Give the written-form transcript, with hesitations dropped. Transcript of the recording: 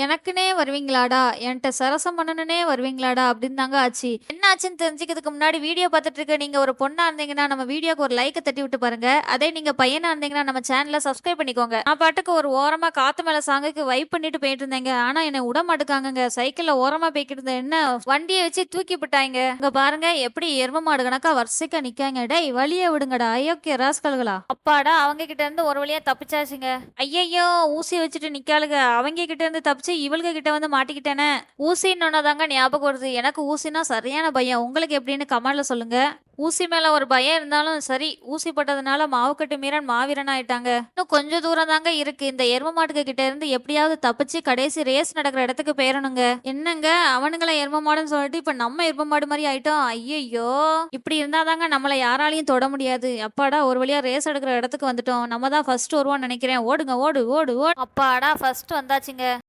எனக்குன்னே வருவீங்களாடா? என்ட்ட சரசம் பண்ணணும்னே வருவீங்களாடா? அப்படின்னு தாங்க ஆச்சு. என்ன ஆச்சுன்னு தெரிஞ்சுக்கிறதுக்கு முன்னாடி வீடியோ பார்த்துட்டு இருக்க நீங்க ஒரு பொண்ணா இருந்தீங்கன்னா, நம்ம வீடியோக்கு ஒரு லைக்க தட்டி விட்டு பாருங்க. அதே நீங்க பையனா இருந்தீங்கன்னா, நம்ம சேனல சப்ஸ்கிரைப் பண்ணிக்கோங்க. நான் பாட்டுக்கு ஒரு ஓரமா காத்து மேல சாங்குக்கு வைப் பண்ணிட்டு போயிட்டு இருந்தேங்க. ஆனா என்ன விட மாட்டுக்காங்கங்க. சைக்கிள்ல ஓரமா போய்க்கிட்டு இருந்தேன். என்ன வண்டிய வச்சு தூக்கி விட்டாய்ங்க. இங்க பாருங்க எப்படி எரும மாடு கணக்கா வரிசைக்கா நிக்காங்க. டேய் வழிய விடுங்கடா. அயோக்கிய ராஸ்கல்களா. அப்பாடா அவங்க கிட்ட இருந்து ஒரு வழியா தப்பிச்சாச்சுங்க. ஐயையோ! ஊசிய வச்சுட்டு நிக்காளுக. அவய்ங்க கிட்ட இருந்து தப்பிச்சு இவளுக கிட்ட வந்து மாட்டிக்கிட்டேனே! ஊசின்னோன தாங்க ஞாபகம் வருது. எனக்கு ஊசினா சரியான பயம். உங்களுக்கு எப்படின்னு கமெண்ட்ல சொல்லுங்க. ஊசி மேல ஒரு பயம் இருந்தாலும் சரி, ஊசி போட்டதுனால மாவுக்கட்டு மீறன் மாவீரன் ஆயிட்டாங்க. இன்னும் கொஞ்சம் தூரம் தாங்க இருக்கு. இந்த எரும மாட்டுக கிட்ட இருந்து எப்படியாவது தப்பிச்சு கடைசி ரேஸ் நடக்கிற இடத்துக்கு போயிரணுங்க. என்னங்க அவனுங்கள எரும மாடுன்னு சொல்லிட்டு இப்ப நம்ம எரும மாடு மாரி ஆயிட்டோம். ஐயையோ! இப்படி இருந்தா தாங்க நம்மள யாராலயும் தொட முடியாது. அப்பாடா ஒரு வழியா ரேஸ் எடுக்கிற இடத்துக்கு வந்துட்டோம். நம்ம தான் ஃபர்ஸ்ட் வருவோம்னு நினைக்கிறேன். ஓடுங்க ஓடு ஓடு ஓடு. அப்பாடா ஃபர்ஸ்ட் வந்தாச்சுங்க.